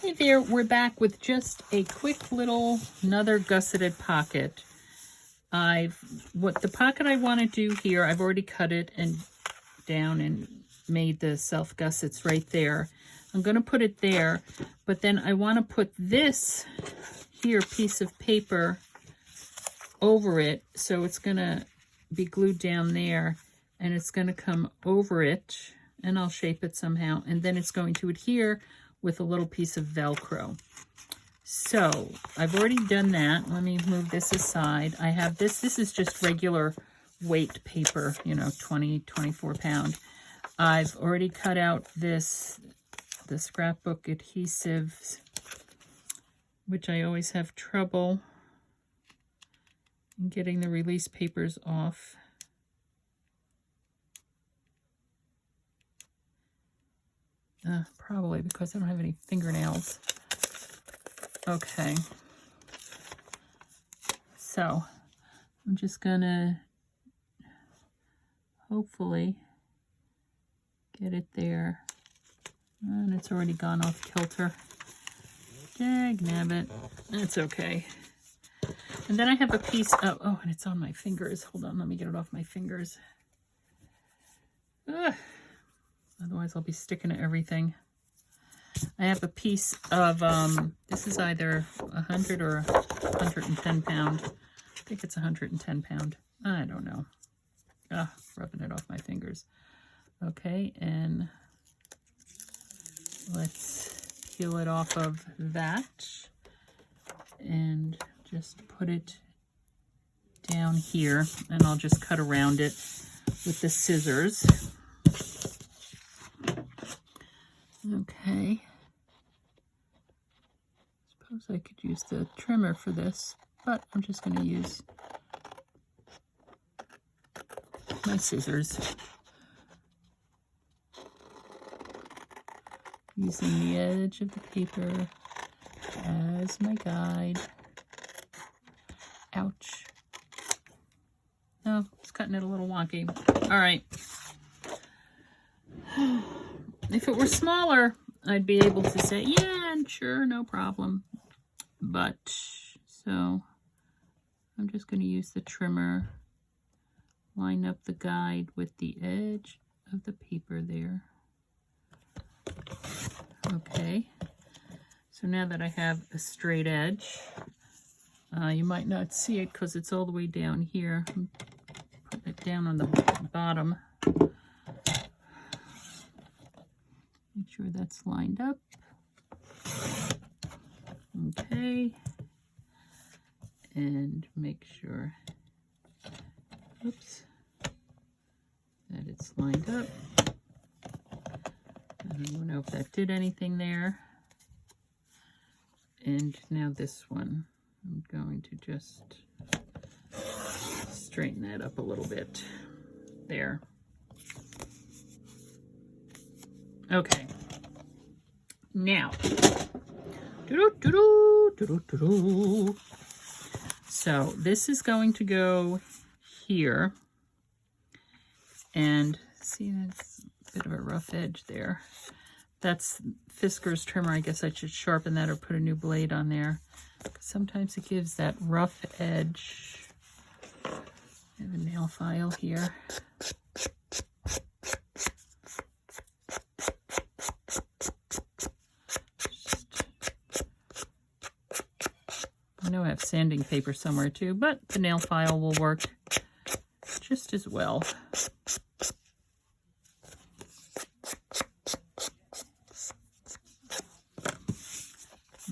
Hey there, we're back with just a quick little another gusseted pocket. What the pocket I want to do here, I've already cut it and down and made the self gussets right there. I'm going to put it there, but then I want to put this here piece of paper over it, so it's going to be glued down there and it's going to come over it, and I'll shape it somehow, and then it's going to adhere with a little piece of Velcro. So I've already done that. Let me move this aside. I have this. This is just regular weight paper, you know, 24 pound. I've already cut out the scrapbook adhesives, which I always have trouble in getting the release papers off. Probably because I don't have any fingernails. Okay. So I'm just gonna hopefully get it there. And it's already gone off kilter. Dag nabbit. That's okay. And then I have a piece of, oh, and it's on my fingers. Hold on, let me get it off my fingers. Ugh. Otherwise I'll be sticking to everything. I have a piece of, this is either 100 or 110 pound. I think it's 110 pound. I don't know. Rubbing it off my fingers. Okay, and let's peel it off of that and just put it down here, and I'll just cut around it with the scissors. Okay. Suppose I could use the trimmer for this, but I'm just going to use my scissors. Using the edge of the paper as my guide. Ouch. No, it's cutting it a little wonky. All right. If it were smaller, I'd be able to say, yeah, sure, no problem. But, so, I'm just going to use the trimmer, line up the guide with the edge of the paper there. Okay, so now that I have a straight edge, you might not see it because it's all the way down here. I'm putting it down on the bottom. Make sure that's lined up. Okay. And make sure, oops, that it's lined up. I don't know if that did anything there. And now this one, I'm going to just straighten that up a little bit. There. Okay. Now, so this is going to go here, and see, that's a bit of a rough edge there. That's Fisker's trimmer. I guess I should sharpen that or put a new blade on there. Sometimes it gives that rough edge. I have a nail file here. I know I have sanding paper somewhere too, but the nail file will work just as well.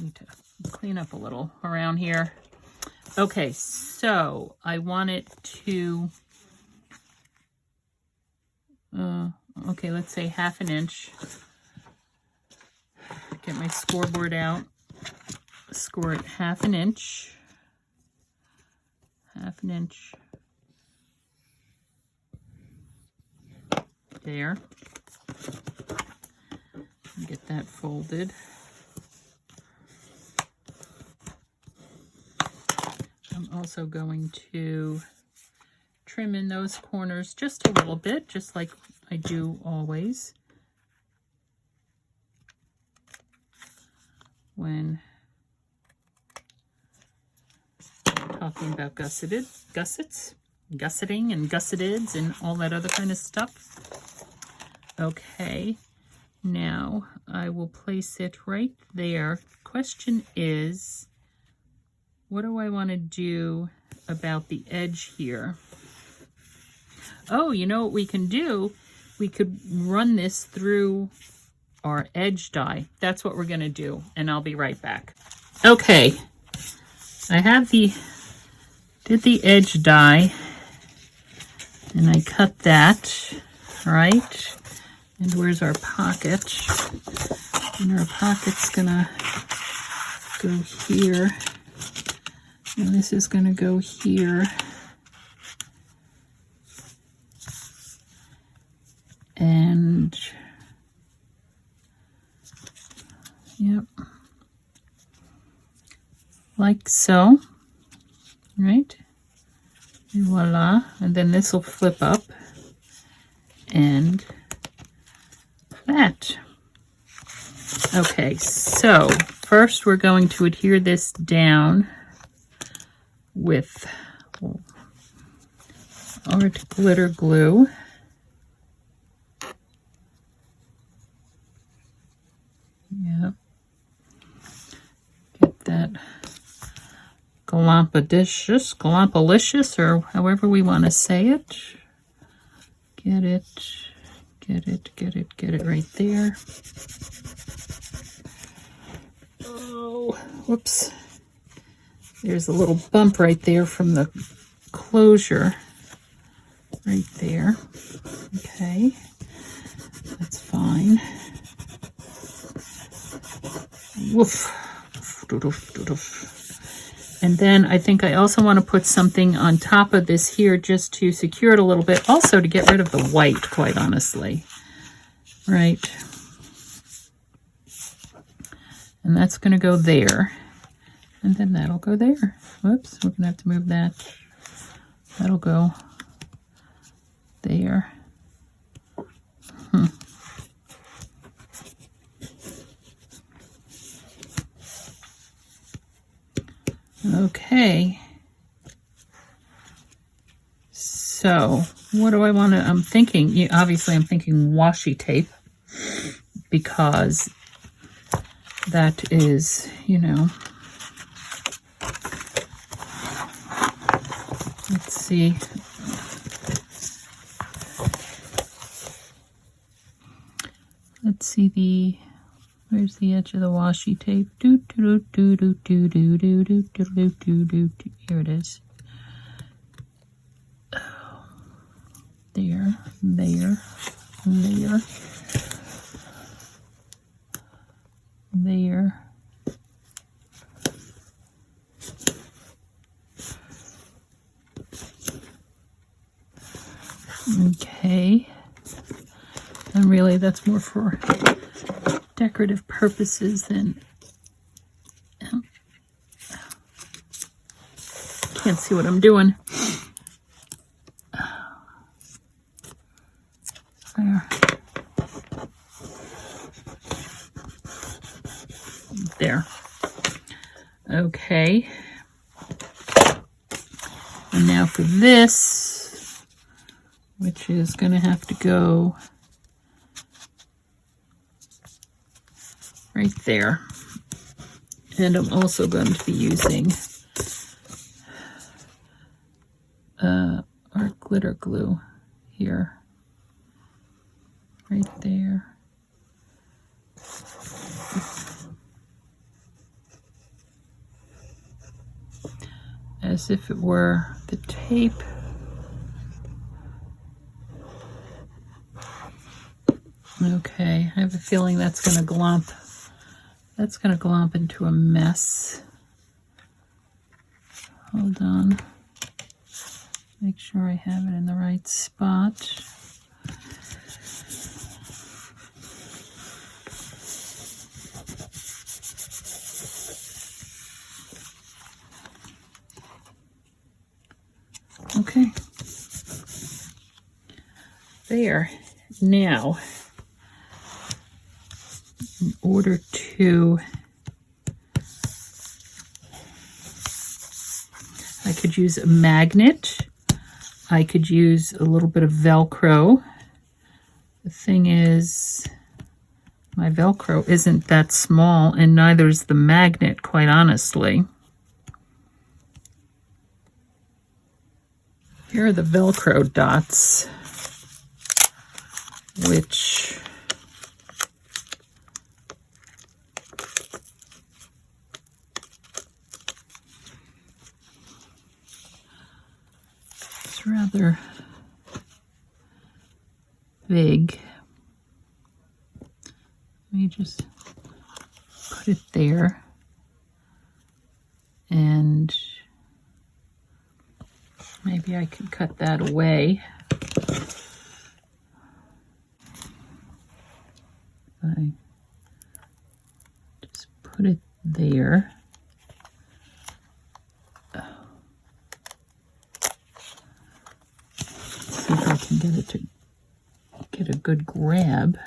Need to clean up a little around here. Okay, so I want it to, okay, let's say 1/2 inch. Get my scoreboard out. Score it 1/2 inch. 1/2 inch. There. Get that folded. I'm also going to trim in those corners just a little bit, just like I do always. when talking about gussets, gusseting and gusseteds and all that other kind of stuff. Okay, now I will place it right there. Question is, what do I want to do about the edge here? Oh, you know what we can do? We could run this through our edge die. That's what we're going to do, and I'll be right back. Okay, I have did the edge die, and I cut that, right? And where's our pocket? And our pocket's gonna go here, and this is gonna go here. And yep, like so, right? And voila, and then this will flip up and that. Okay, so first we're going to adhere this down with art glitter glue. Yep. Get that glompalicious, or however we want to say it. Get it right there. Oh, whoops. There's a little bump right there from the closure. Right there. Okay. That's fine. Woof. And then I think I also want to put something on top of this here just to secure it a little bit. Also to get rid of the white, quite honestly. Right. And that's going to go there. And then that'll go there. Whoops, we're going to have to move that. That'll go there. Okay. So, what do I want to, I'm thinking, obviously I'm thinking washi tape, because that is, you know, let's see. Let's see where's the edge of the washi tape? Here it is. There. Okay. And really that's more for decorative purposes than, can't see what I'm doing. There. Okay. And now for this, which is going to have to go right there. And I'm also going to be using our glitter glue here. Right there. As if it were the tape. Okay, I have a feeling that's going to glomp. That's going to glomp into a mess. Hold on. Make sure I have it in the right spot. Okay. There. Now, in order to I could use a magnet. I could use a little bit of Velcro. The thing is, my Velcro isn't that small, and neither is the magnet, quite honestly. Here are the Velcro dots, which is rather big. Let me just put it there, and maybe I could cut that away. I just put it there. See if I can get it to get a good grab.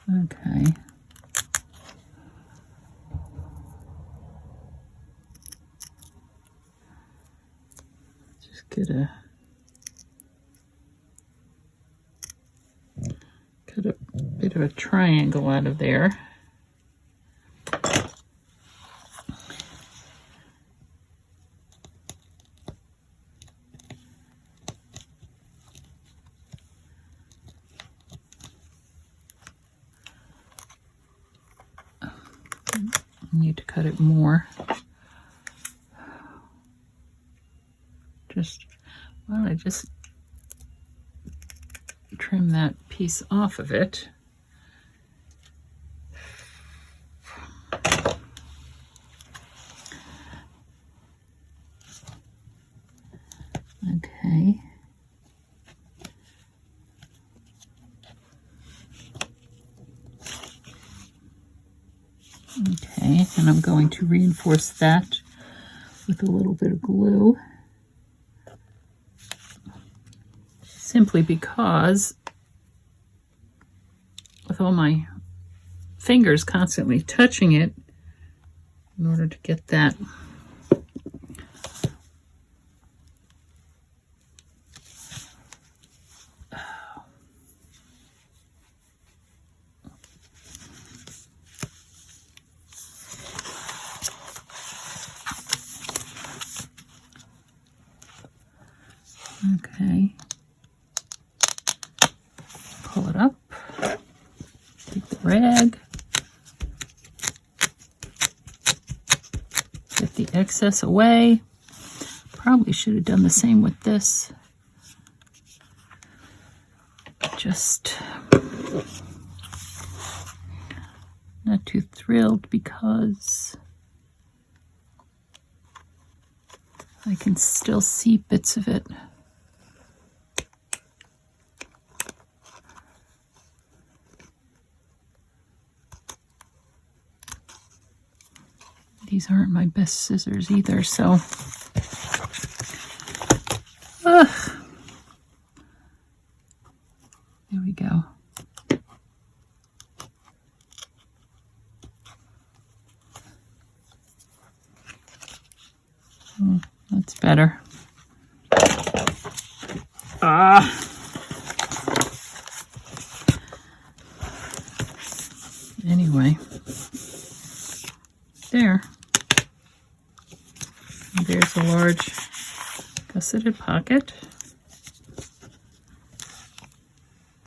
Okay. Just cut a bit of a triangle out of there. Need to cut it more. Why don't I just trim that piece off of it. Okay. Okay, and I'm going to reinforce that with a little bit of glue. Simply because with all my fingers constantly touching it, in order to get that okay. Pull it up, take the rag, get the excess away. Probably should have done the same with this. Just not too thrilled because I can still see bits of it. These aren't my best scissors either, so there we go. That's better. Anyway, there. There's a large gusseted pocket.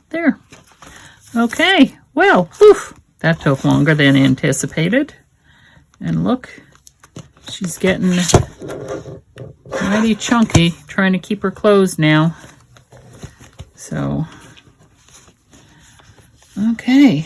There. Okay, well, whew, that took longer than anticipated. And look, she's getting mighty chunky, trying to keep her closed now. So, okay.